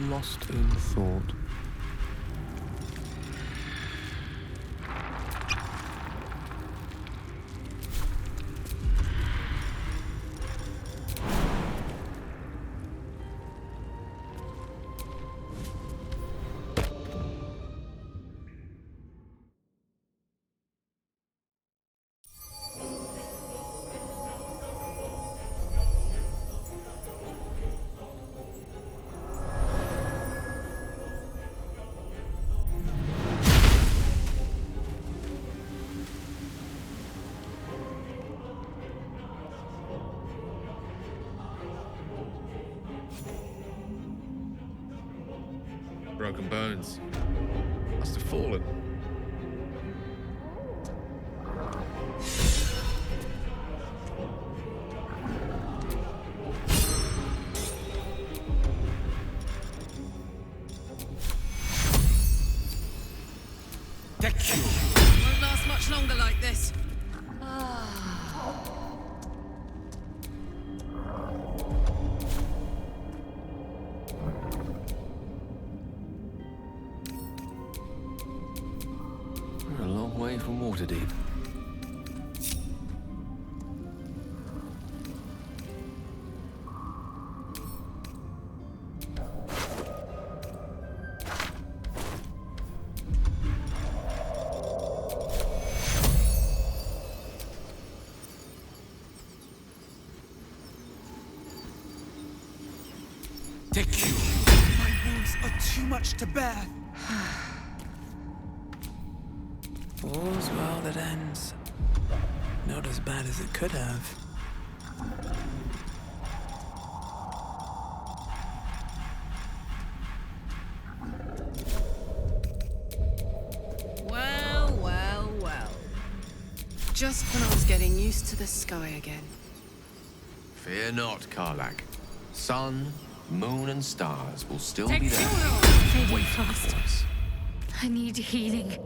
Lost in thought. Broken bones. Must have fallen. Won't last much longer like this. We're a long way from Waterdeep. My wounds are too much to bear. All's well that ends. Not as bad as it could have. Well, well, well. Just when I was getting used to the sky again. Fear not, Karlach. Sun, moon, and stars will still be there. Fading Wait for fast. us. I need healing.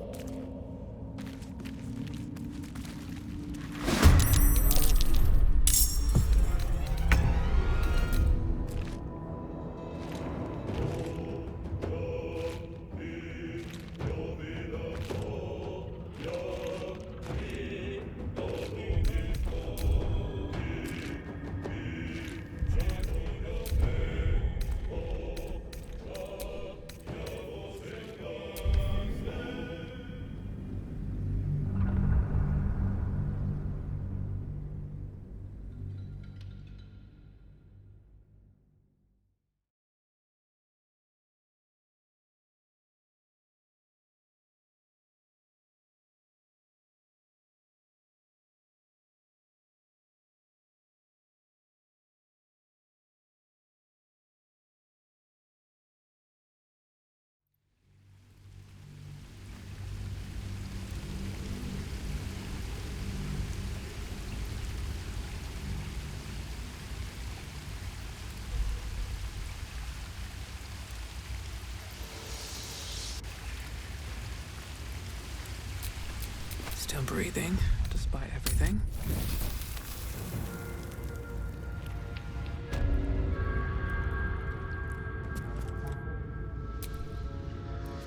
Still breathing, despite everything.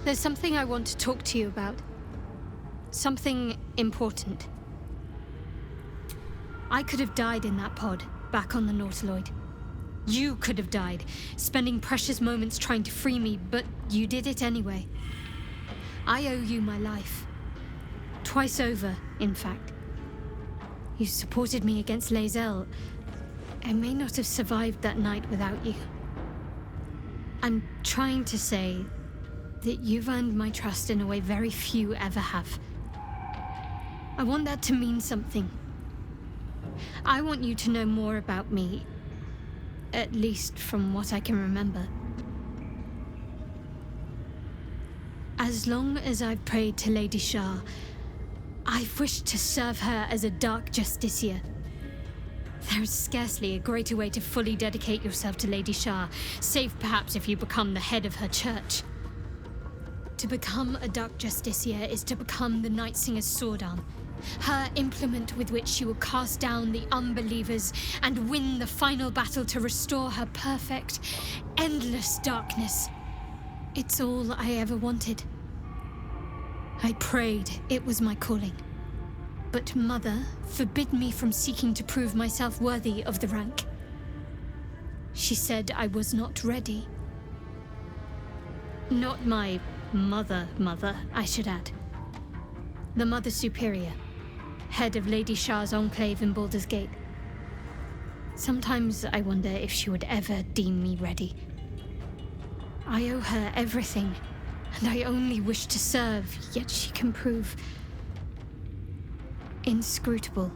There's something I want to talk to you about. Something important. I could have died in that pod, back on the Nautiloid. You could have died, spending precious moments trying to free me, but you did it anyway. I owe you my life. Twice over, in fact. You supported me against Lae'zel. I may not have survived that night without you. I'm trying to say that you've earned my trust in a way very few ever have. I want that to mean something. I want you to know more about me, at least from what I can remember. As long as I've prayed to Lady Shah, I've wished to serve her as a Dark Justiciar. There is scarcely a greater way to fully dedicate yourself to Lady Shah, save perhaps if you become the head of her church. To become a Dark Justiciar is to become the Night Singer's sword arm, her implement with which she will cast down the unbelievers and win the final battle to restore her perfect, endless darkness. It's all I ever wanted. I prayed it was my calling. But Mother forbid me from seeking to prove myself worthy of the rank. She said I was not ready. Not my mother, I should add. The Mother Superior, head of Lady Shah's enclave in Baldur's Gate. Sometimes I wonder if she would ever deem me ready. I owe her everything, and I only wish to serve, yet she can prove inscrutable.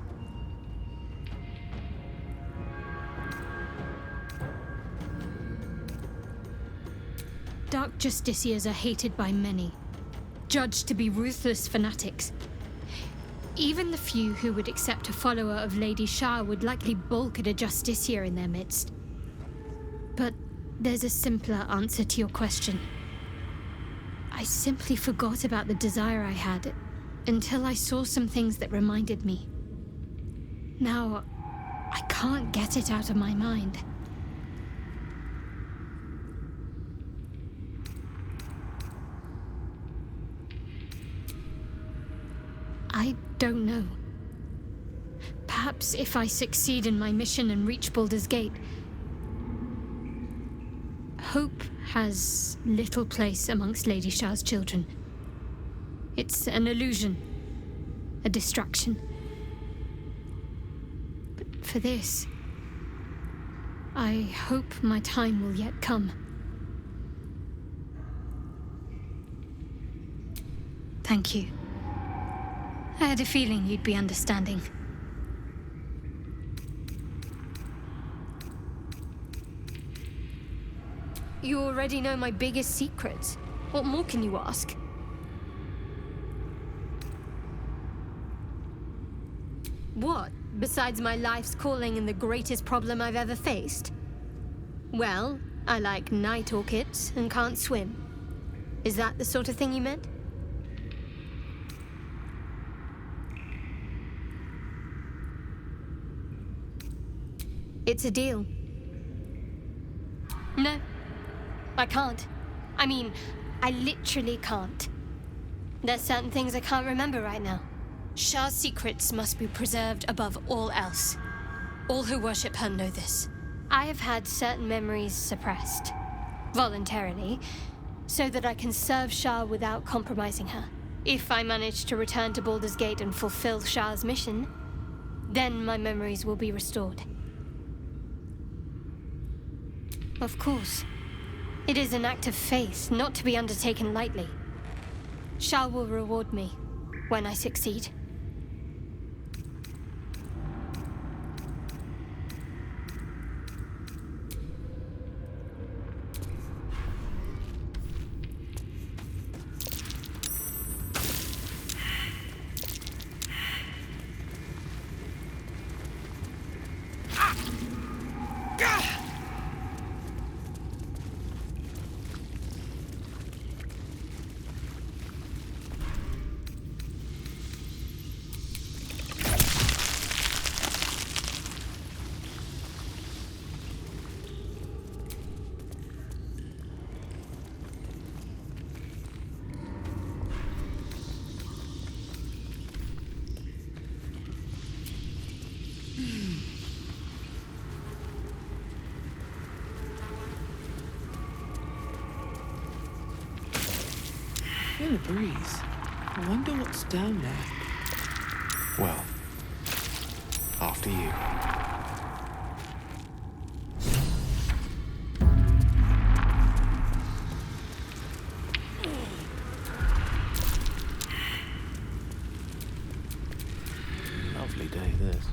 Dark Justiciars are hated by many, judged to be ruthless fanatics. Even the few who would accept a follower of Lady Shah would likely balk at a Justiciar in their midst. But there's a simpler answer to your question. I simply forgot about the desire I had until I saw some things that reminded me. Now, I can't get it out of my mind. I don't know. Perhaps if I succeed in my mission and reach Baldur's Gate, hope has little place amongst Lady Shah's children. It's an illusion, a distraction. But for this, I hope my time will yet come. Thank you. I had a feeling you'd be understanding. You already know my biggest secrets. What more can you ask? What, besides my life's calling and the greatest problem I've ever faced? Well, I like night orchids and can't swim. Is that the sort of thing you meant? It's a deal. No, I can't. I mean, I literally can't. There's certain things I can't remember right now. Shah's secrets must be preserved above all else. All who worship her know this. I have had certain memories suppressed, voluntarily, so that I can serve Shah without compromising her. If I manage to return to Baldur's Gate and fulfill Shah's mission, then my memories will be restored. Of course. It is an act of faith, not to be undertaken lightly. Shah will reward me when I succeed. Feel a breeze. I wonder what's down there. Well, after you. lovely day, this.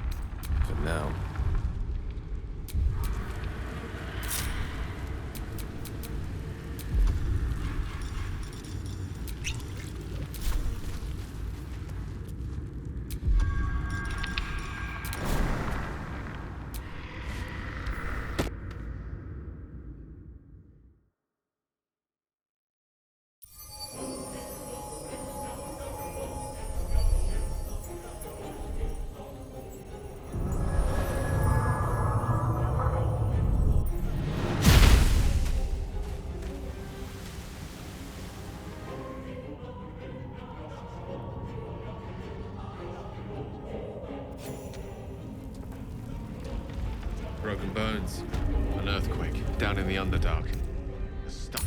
For now. Broken bones. An earthquake down in the Underdark. The stuff.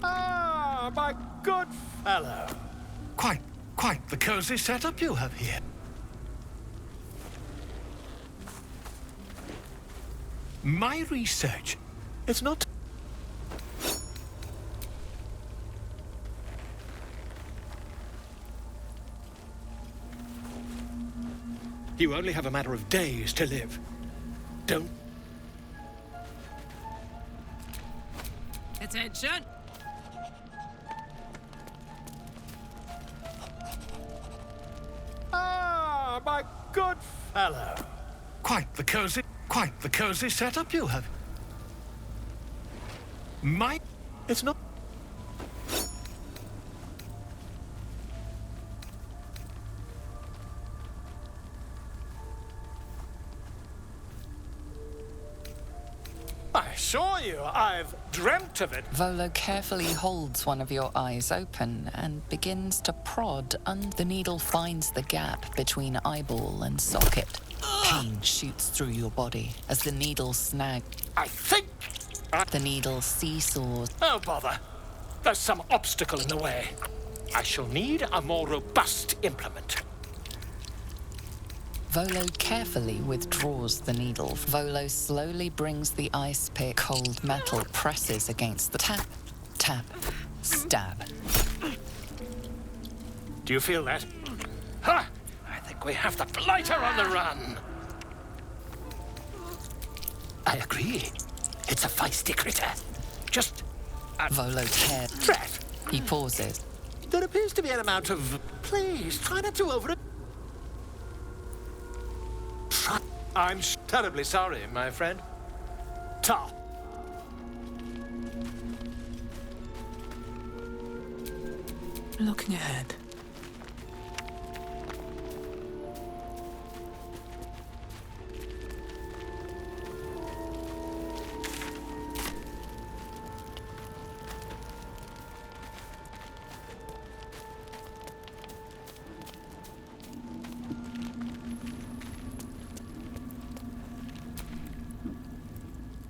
Ah, my good fellow. Quite the cozy setup you have here. My research is not... You only have a matter of days to live. Don't... Attention! Ah, my good fellow. Quite the cozy setup you have. It's not... I assure you, I've dreamt of it. Volo carefully holds one of your eyes open and begins to prod. The needle finds the gap between eyeball and socket. Pain shoots through your body as the needle snags. I think... The needle seesaws. Oh, bother. There's some obstacle in the way. I shall need a more robust implement. Volo carefully withdraws the needle. Volo slowly brings the ice pick. Cold metal presses against the tap, tap, stab. Do you feel that? Ha! I think we have the blighter on the run. I agree. It's a feisty critter. Just a Volo tears. threat. He pauses. There appears to be an amount of... Please, try not to over it. I'm terribly sorry, my friend. Ta. Looking ahead.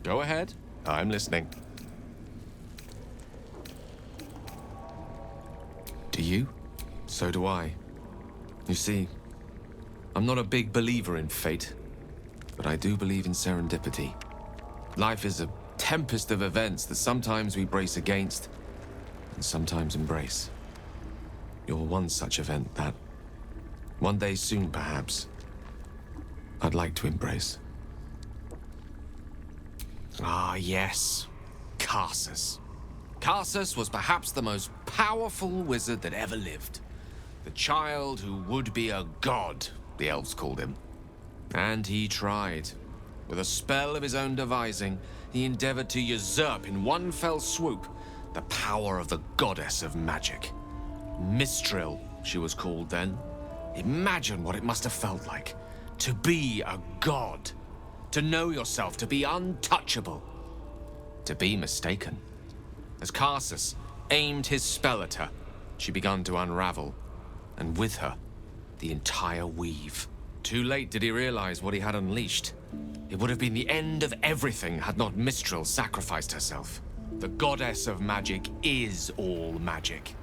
Go ahead. I'm listening. Do you? So do I. You see, I'm not a big believer in fate, but I do believe in serendipity. Life is a tempest of events that sometimes we brace against and sometimes embrace. You're one such event that, one day soon perhaps, I'd like to embrace. Ah, yes. Karsus. Karsus was perhaps the most powerful wizard that ever lived. The child who would be a god, the elves called him. And he tried. With a spell of his own devising, he endeavored to usurp in one fell swoop the power of the goddess of magic. Mistral, she was called then. Imagine what it must have felt like to be a god. To know yourself, to be untouchable. to be mistaken. As Karsus aimed his spell at her, she began to unravel, and with her, the entire weave. Too late did he realize what he had unleashed. It would have been the end of everything had not Mistral sacrificed herself. The goddess of magic is all magic.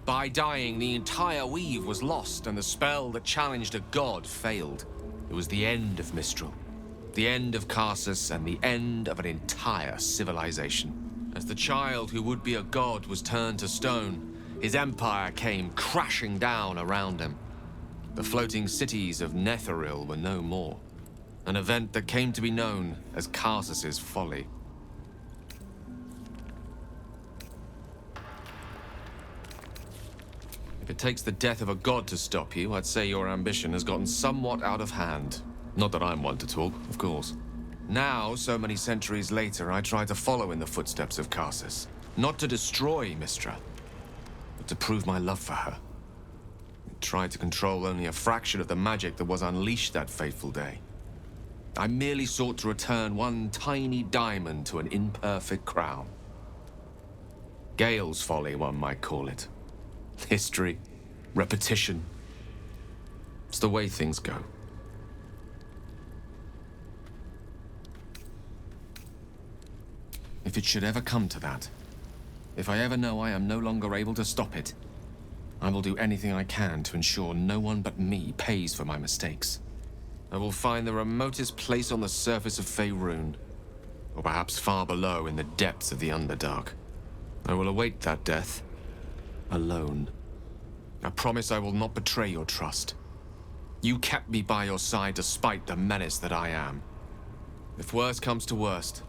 By dying, the entire weave was lost, and the spell that challenged a god failed. It was the end of Mistral, the end of Karsus, and the end of an entire civilization. As the child who would be a god was turned to stone, his empire came crashing down around him. The floating cities of Netheril were no more. An event that came to be known as Karsus's folly. If it takes the death of a god to stop you, I'd say your ambition has gotten somewhat out of hand. Not that I'm one to talk, of course. Now, so many centuries later, I try to follow in the footsteps of Karsus. Not to destroy Mystra, but to prove my love for her. I tried to control only a fraction of the magic that was unleashed that fateful day. I merely sought to return one tiny diamond to an imperfect crown. Gale's folly, one might call it. History, repetition. It's the way things go. If it should ever come to that, if I ever know I am no longer able to stop it, I will do anything I can to ensure no one but me pays for my mistakes. I will find the remotest place on the surface of Faerun, or perhaps far below in the depths of the Underdark. I will await that death, alone. I promise I will not betray your trust. You kept me by your side despite the menace that I am. If worst comes to worst,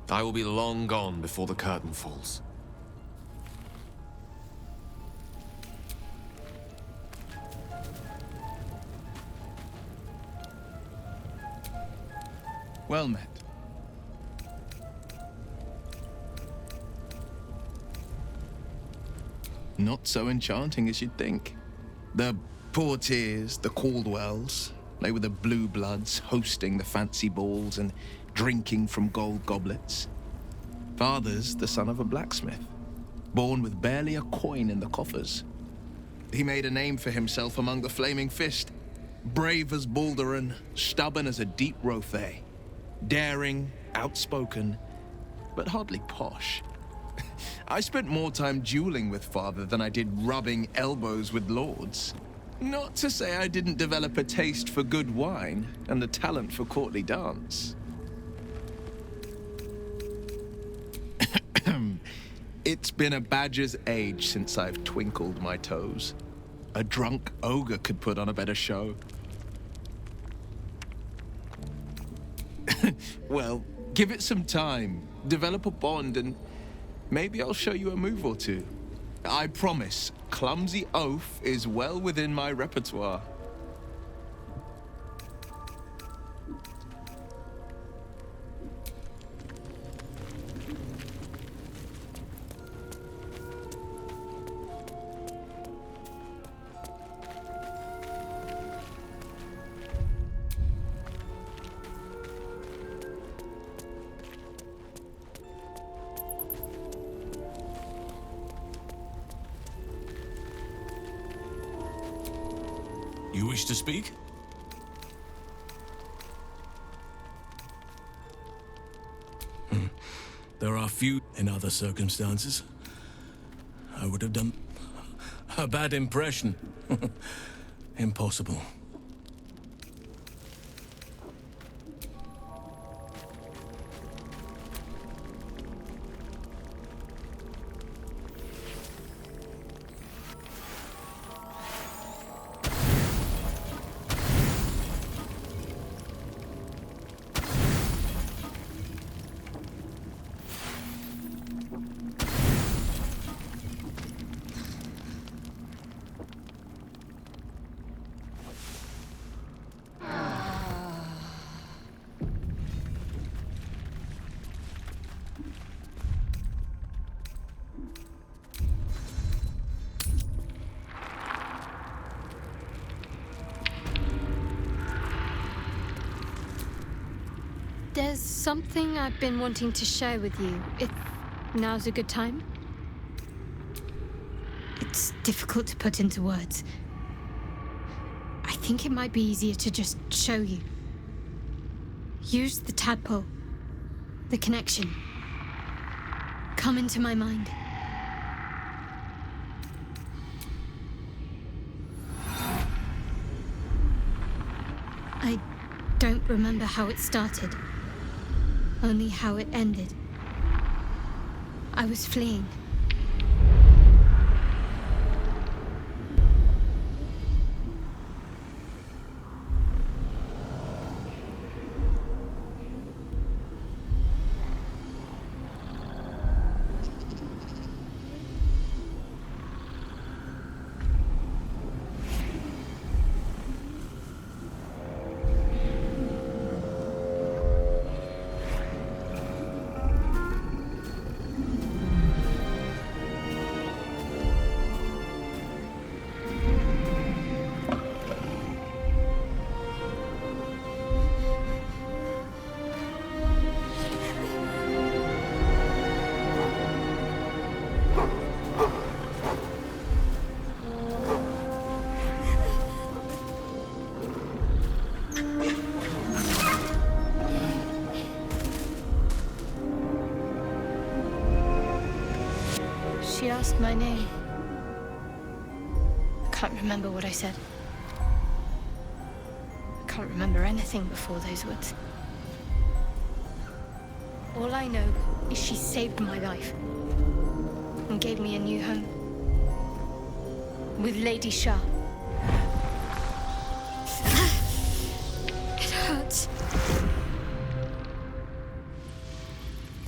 I will be long gone before the curtain falls. Well met. Not so enchanting as you'd think. The Portiers, the Caldwells, they were the blue bloods hosting the fancy balls and drinking from gold goblets. Father's the son of a blacksmith, born with barely a coin in the coffers. He made a name for himself among the Flaming Fist, brave as Baldur and stubborn as a deep Rothay. Daring, outspoken, but hardly posh. I spent more time dueling with Father than I did rubbing elbows with lords. Not to say I didn't develop a taste for good wine and a talent for courtly dance. It's been a badger's age since I've twinkled my toes. A drunk ogre could put on a better show. Well, give it some time, develop a bond, and maybe I'll show you a move or two. I promise, clumsy oaf is well within my repertoire. You wish to speak? There are few in other circumstances. I would have done a bad impression. Impossible. something I've been wanting to share with you, if now's a good time. It's difficult to put into words. I think it might be easier to just show you. Use the tadpole. The connection. Come into my mind. I don't remember how it started. Only how it ended. I was fleeing. She asked my name. I can't remember what I said. I can't remember anything before those words. All I know is she saved my life and gave me a new home. With Lady Shah. It hurts.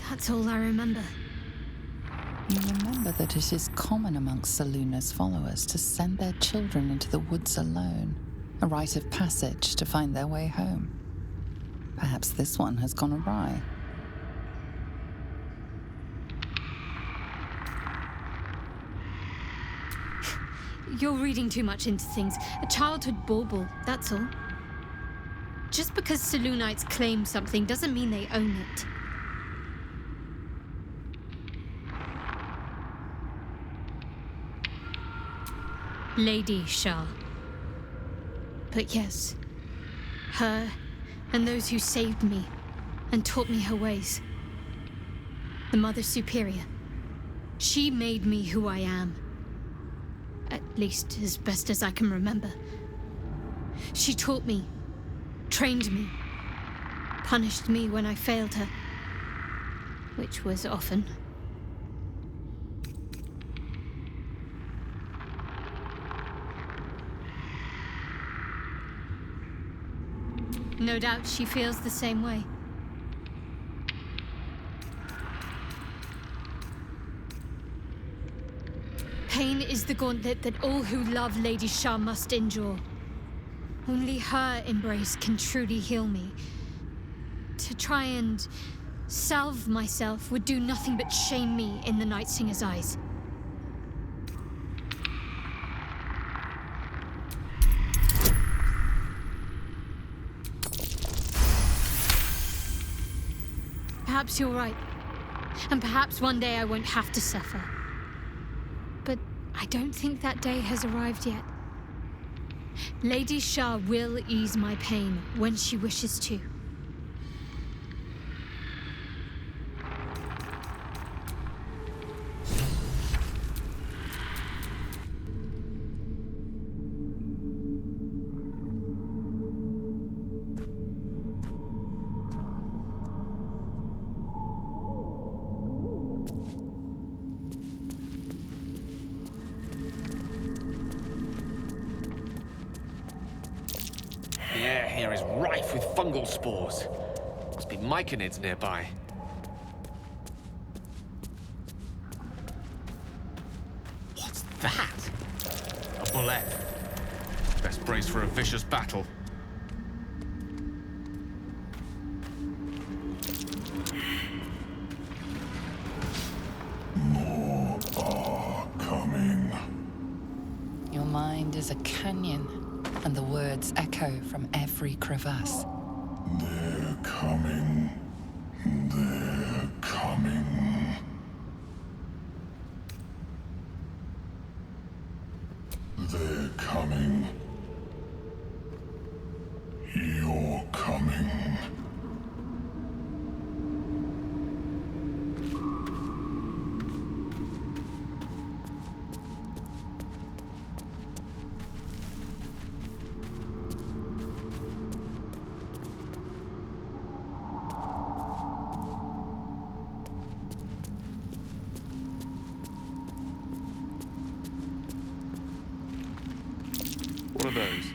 That's all I remember. You remember that it is common amongst Seluna's followers to send their children into the woods alone, a rite of passage to find their way home. Perhaps this one has gone awry. You're reading too much into things. A childhood bauble, that's all. Just because Selunites claim something doesn't mean they own it. Lady Shah. But yes, her and those who saved me and taught me her ways. The Mother Superior. She made me who I am. At least as best as I can remember. She taught me, trained me, punished me when I failed her, which was often. No doubt she feels the same way. Pain is the gauntlet that all who love Lady Shah must endure. Only her embrace can truly heal me. To try and salve myself would do nothing but shame me in the Night Singer's eyes. Perhaps you're right. And perhaps one day I won't have to suffer. But I don't think that day has arrived yet. Lady Shah will ease my pain when she wishes to. The air here is rife with fungal spores. Must be myconids nearby. What's that? A bullet. Best brace for a vicious battle. More are coming. Your mind is a canyon, and the words echo from every crevasse. They're coming. They're coming. They're coming. You're coming. What are those?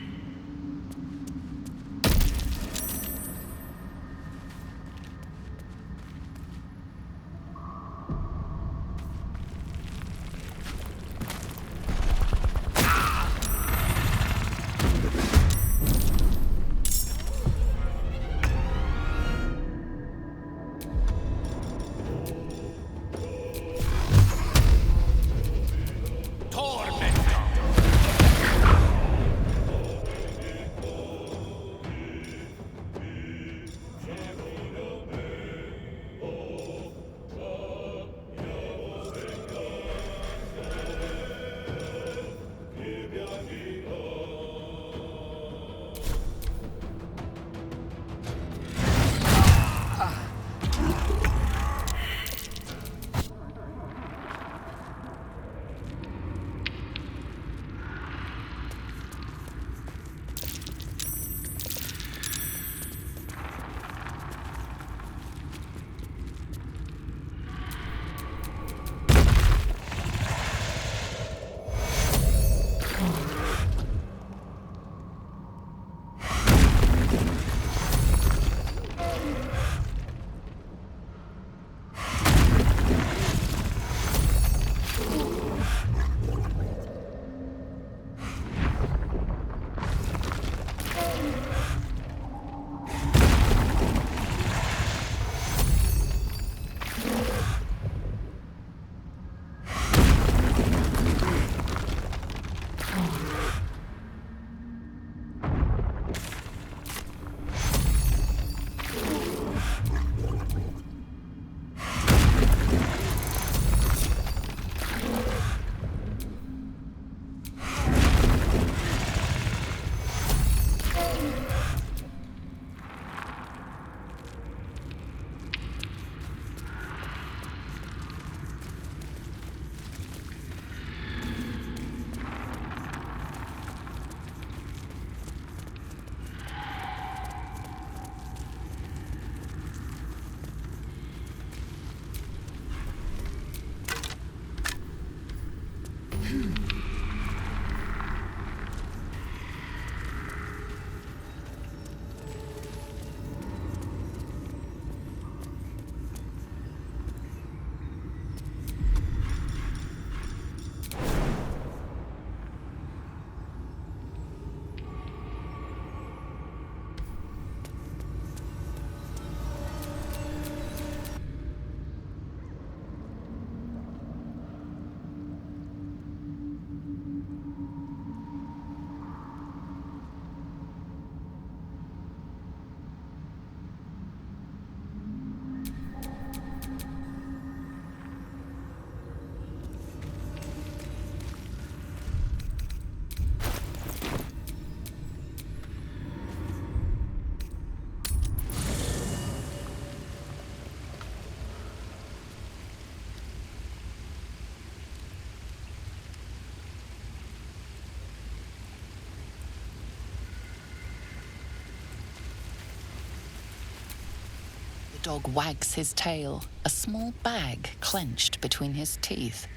The dog wags his tail, a small bag clenched between his teeth.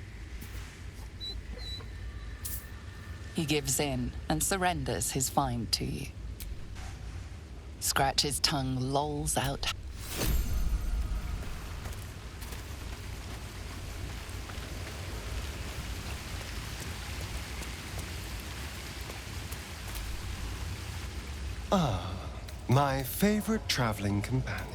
He gives in and surrenders his find to you. Scratch's tongue lolls out. Ah, my favorite traveling companion.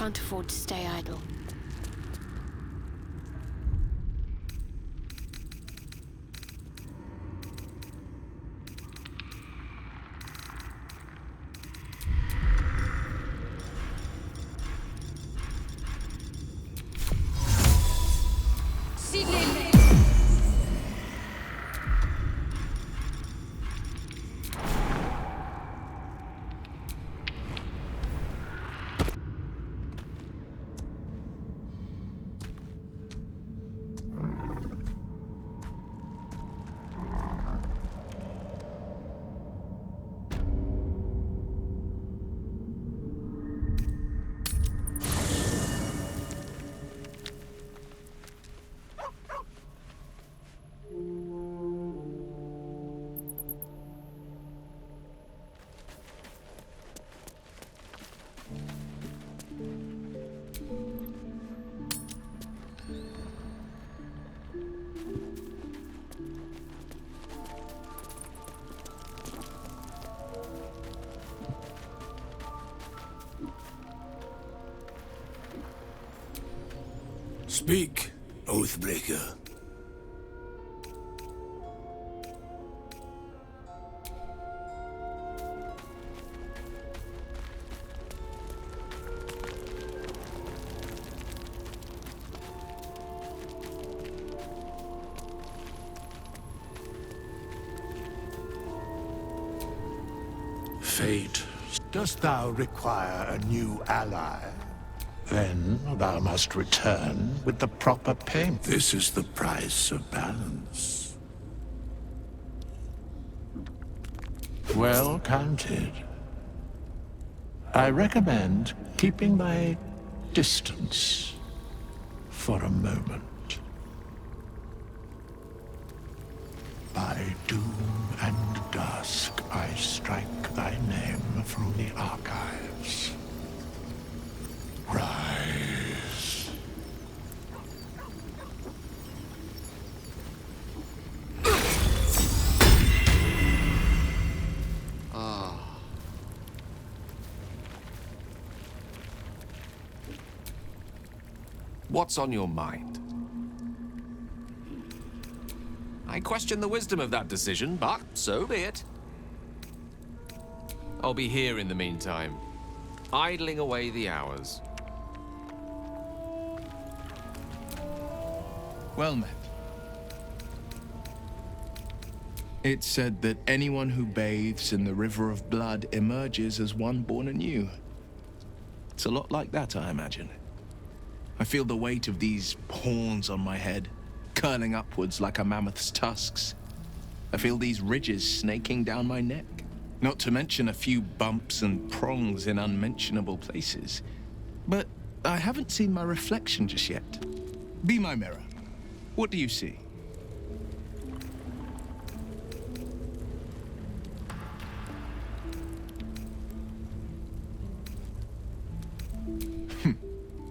can't afford to stay idle. Speak, Oathbreaker. Fate, dost thou require a new ally? Then thou must return with the proper payment. This is the price of balance. Well counted. I recommend keeping thy distance for a moment. By doom and dusk, I strike thy name from the archives. Rise. What's on your mind? I question the wisdom of that decision, but so be it. I'll be here in the meantime, idling away the hours. Well met. It's said that anyone who bathes in the river of blood emerges as one born anew. It's a lot like that, I imagine. I feel the weight of these horns on my head, curling upwards like a mammoth's tusks. I feel these ridges snaking down my neck, not to mention a few bumps and prongs in unmentionable places. But I haven't seen my reflection just yet. Be my mirror. What do you see?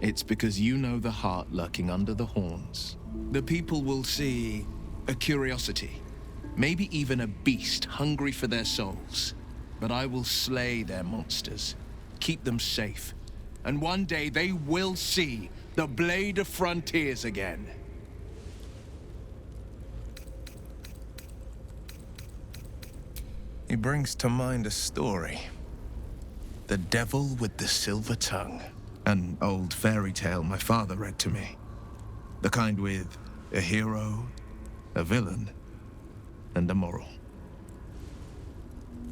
It's because you know the heart lurking under the horns. The people will see a curiosity, maybe even a beast hungry for their souls. But I will slay their monsters, keep them safe, and one day they will see the Blade of Frontiers again. He brings to mind a story. The Devil with the Silver Tongue. An old fairy tale my father read to me. The kind with a hero, a villain, and a moral.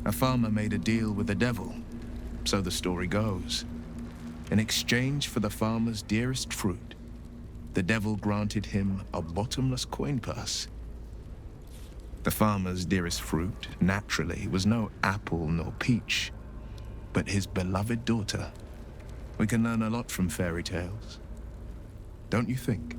A farmer made a deal with the devil, so the story goes. In exchange for the farmer's dearest fruit, the devil granted him a bottomless coin purse. The farmer's dearest fruit, naturally, was no apple nor peach, but his beloved daughter. We can learn a lot from fairy tales, don't you think?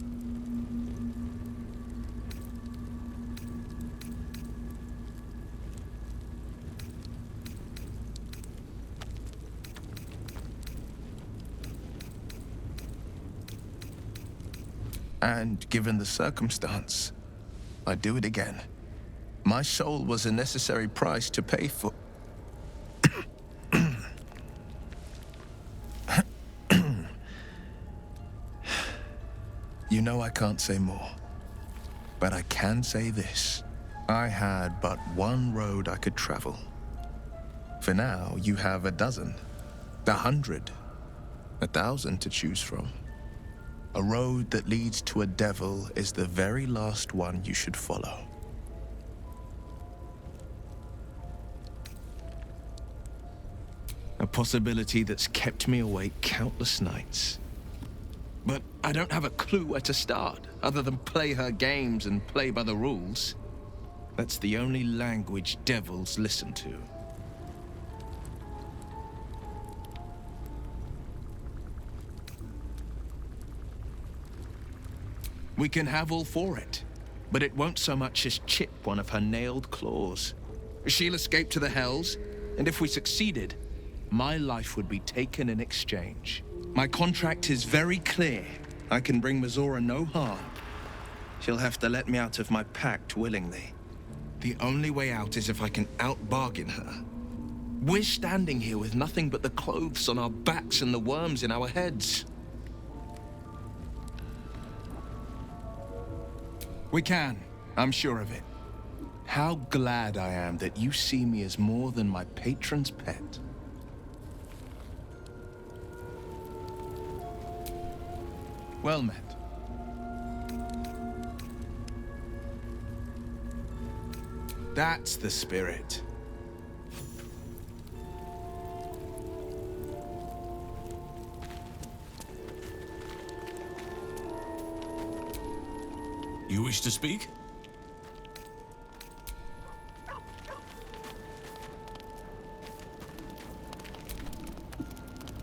And given the circumstance, I'd do it again. My soul was a necessary price to pay for... You know I can't say more. But I can say this. I had but one road I could travel. For now, you have a dozen, 100, 1,000 to choose from. A road that leads to a devil is the very last one you should follow. A possibility that's kept me awake countless nights. But I don't have a clue where to start, other than play her games and play by the rules. That's the only language devils listen to. We can have all for it, but it won't so much as chip one of her nailed claws. She'll escape to the Hells, and if we succeeded, my life would be taken in exchange. My contract is very clear. I can bring Mazora no harm. She'll have to let me out of my pact willingly. The only way out is if I can out-bargain her. We're standing here with nothing but the clothes on our backs and the worms in our heads. We can. I'm sure of it. How glad I am that you see me as more than my patron's pet. Well met. That's the spirit. You wish to speak?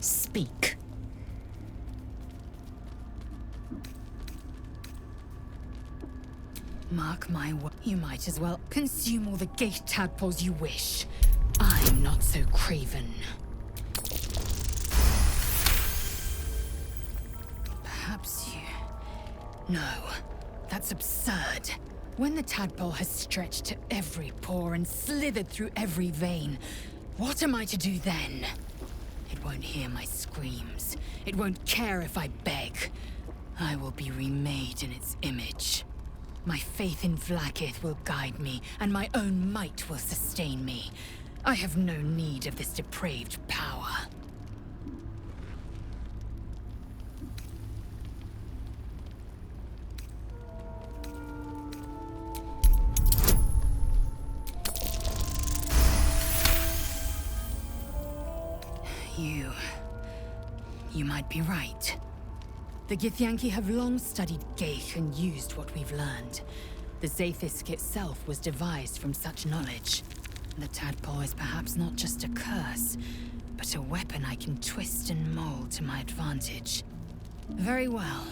Speak. Mark my word, you might as well consume all the gate tadpoles you wish. I'm not so craven. Perhaps you... No, that's absurd. When the tadpole has stretched to every pore and slithered through every vein, what am I to do then? It won't hear my screams. It won't care if I beg. I will be remade in its image. My faith in Vlaakith will guide me, and my own might will sustain me. I have no need of this depraved power. You might be right. The Githyanki have long studied Geich and used what we've learned. The Zaithisk itself was devised from such knowledge. The tadpole is perhaps not just a curse, but a weapon I can twist and mold to my advantage. Very well.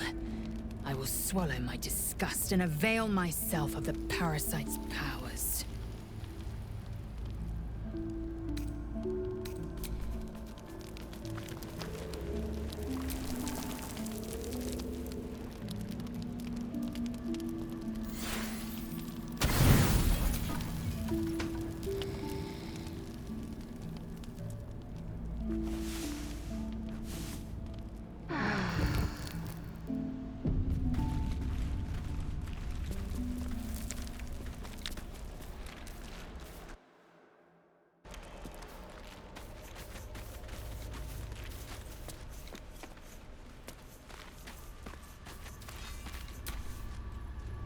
I will swallow my disgust and avail myself of the parasite's powers.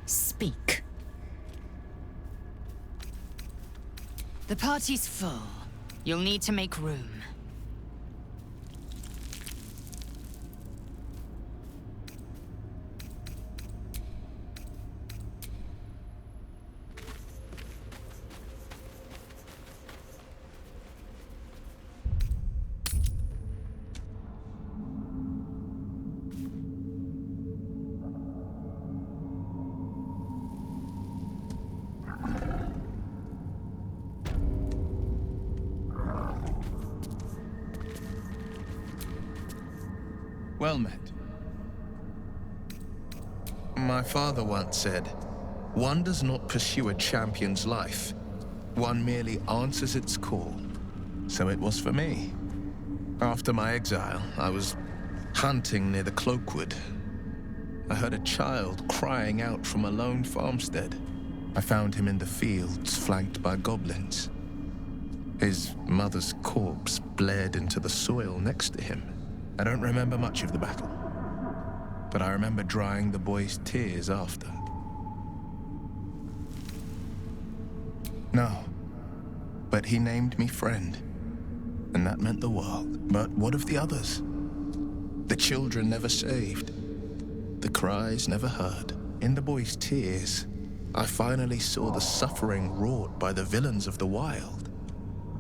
Speak. The party's full. You'll need to make room. Well met. My father once said, one does not pursue a champion's life. One merely answers its call. So it was for me. After my exile, I was hunting near the Cloakwood. I heard a child crying out from a lone farmstead. I found him in the fields, flanked by goblins. His mother's corpse bled into the soil next to him. I don't remember much of the battle, but I remember drying the boy's tears after. No, but he named me friend, and that meant the world. But what of the others? The children never saved, the cries never heard. In the boy's tears, I finally saw the suffering wrought by the villains of the wild.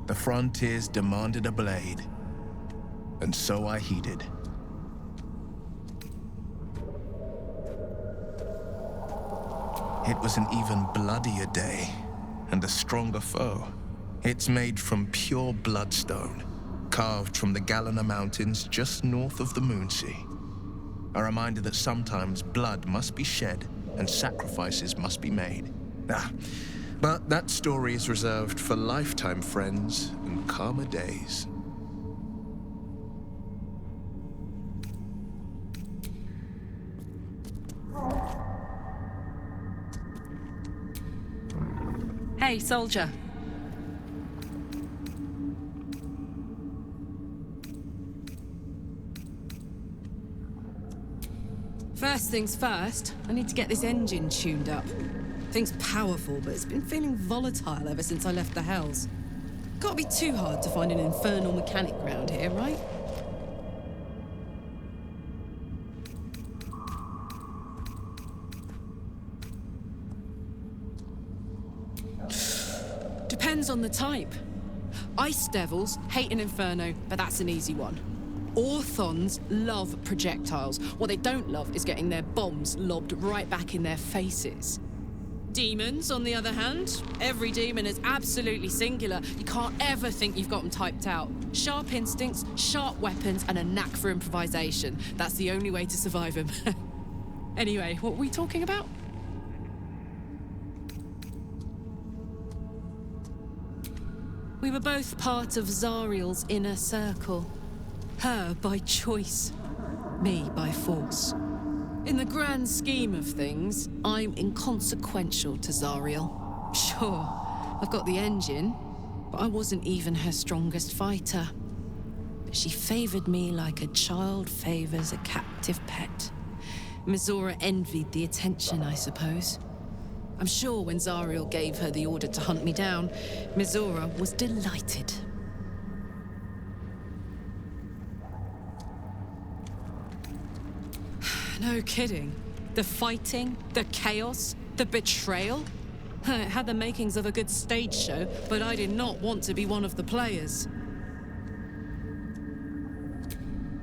The frontiers demanded a blade, and so I heeded. It was an even bloodier day, and a stronger foe. It's made from pure bloodstone, carved from the Galena Mountains just north of the Moonsea. A reminder that sometimes blood must be shed and sacrifices must be made. But that story is reserved for lifetime friends and calmer days. Hey, soldier. First things first, I need to get this engine tuned up. Thing's powerful, but it's been feeling volatile ever since I left the Hells. Can't be too hard to find an infernal mechanic round here, right? Depends on the type. Ice Devils hate an inferno, but that's an easy one. Orthons love projectiles. What they don't love is getting their bombs lobbed right back in their faces. Demons, on the other hand, every demon is absolutely singular. You can't ever think you've got them typed out. Sharp instincts, sharp weapons, and a knack for improvisation. That's the only way to survive them. Anyway, what were we talking about? We were both part of Zariel's inner circle. Her by choice, me by force. In the grand scheme of things, I'm inconsequential to Zariel. Sure, I've got the engine, but I wasn't even her strongest fighter. But she favored me like a child favors a captive pet. Mizora envied the attention, I suppose. I'm sure when Zariel gave her the order to hunt me down, Mizora was delighted. No kidding. The fighting, the chaos, the betrayal. It had the makings of a good stage show, but I did not want to be one of the players.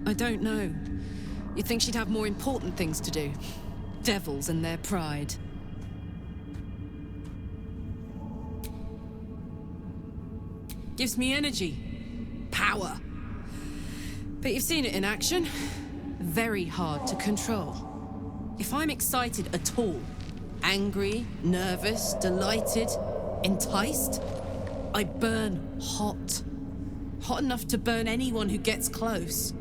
I don't know. You'd think she'd have more important things to do. Devils and their pride. Gives me energy. Power. But you've seen it in action. Very hard to control. If I'm excited at all, angry, nervous, delighted, enticed, I burn hot. Hot enough to burn anyone who gets close.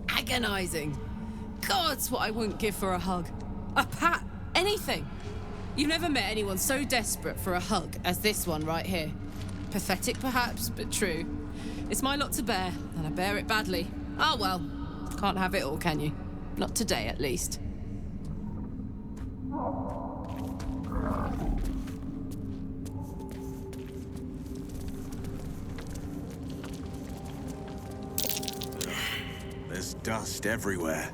Agonizing. God's what I wouldn't give for a hug. A pat, anything. You've never met anyone so desperate for a hug as this one right here. Pathetic perhaps, but true. It's my lot to bear, and I bear it badly. Oh well, can't have it all, can you? Not today, at least. There's dust everywhere.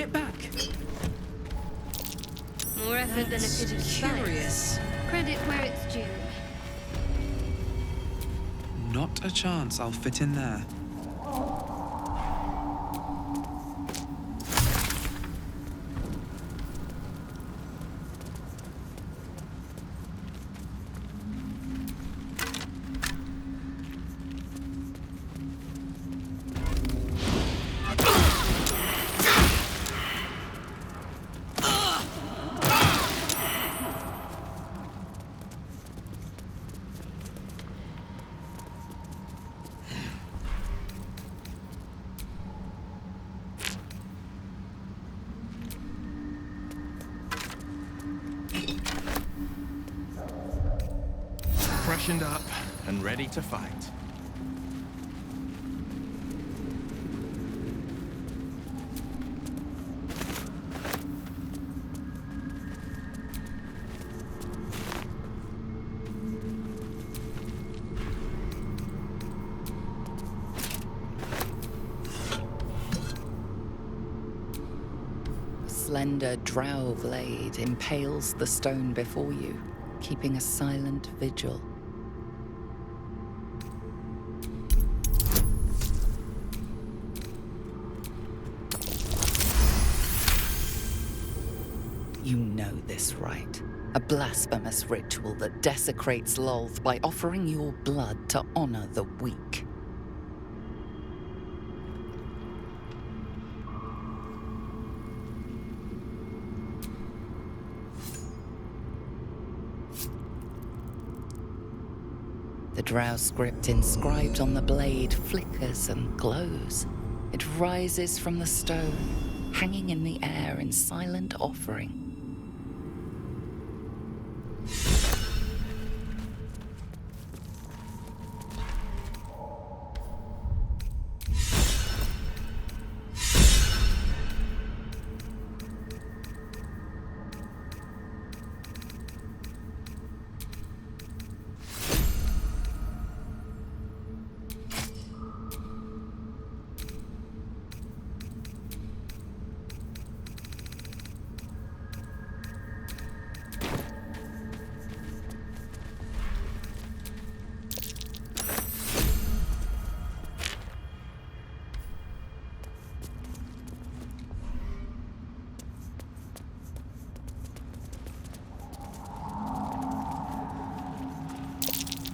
it back? More effort than a bit of curious. Credit where it's due. Not a chance I'll fit in there. Freshened up and ready to fight. A slender drow blade impales the stone before you, keeping a silent vigil. You know this rite. A blasphemous ritual that desecrates Lolth by offering your blood to honor the weak. The drow script inscribed on the blade flickers and glows. It rises from the stone, hanging in the air in silent offering.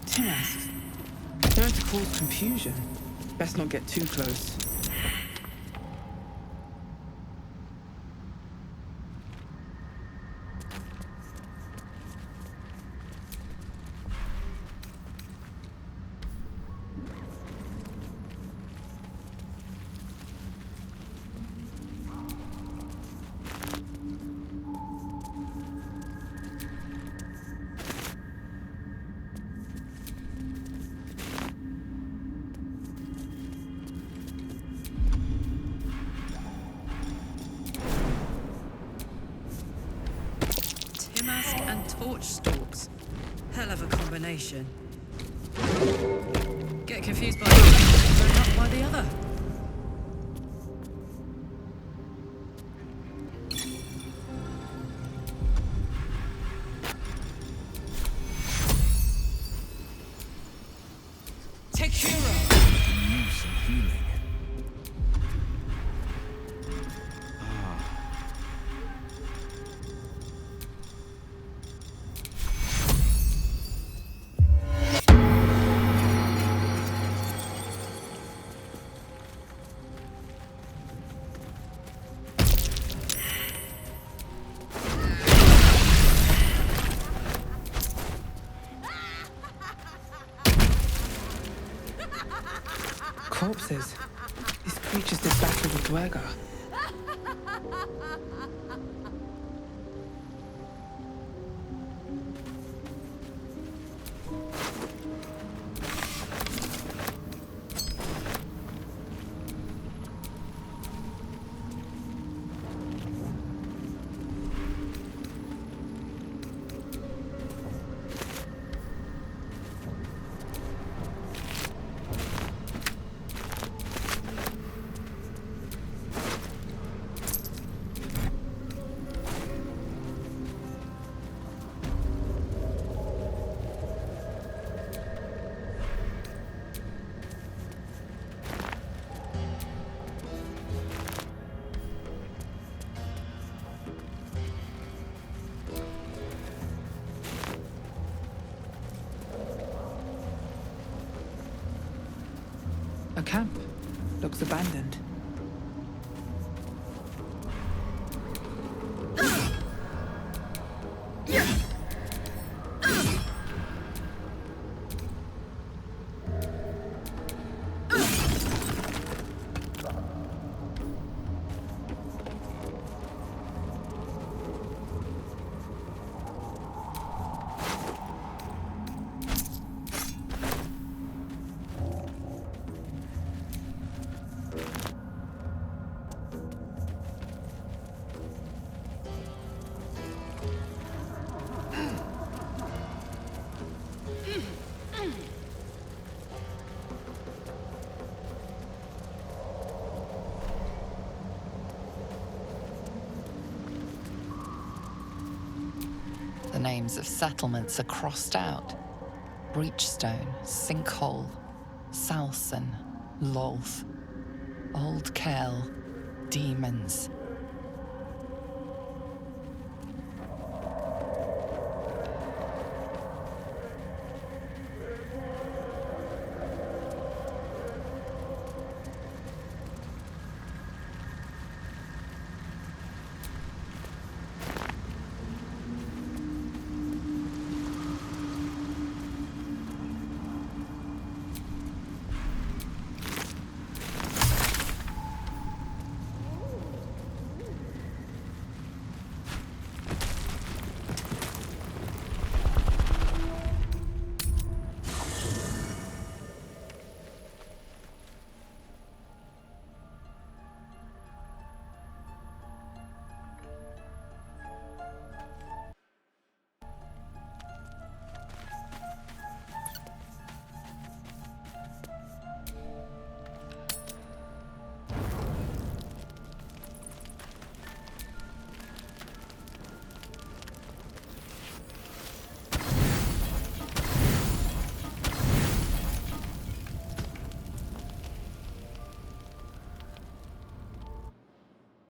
Tim asks. Known to cause confusion. Best not get too close. Mask and torch stalks. Hell of a combination. Get confused by one, but not by the other. Take hero. Use some healing. Corpses. These creatures did battle with Dwergar. A camp. Looks abandoned. The names of settlements are crossed out. Breachstone, Sinkhole, Salson, Lolth, Old Kell, Demons.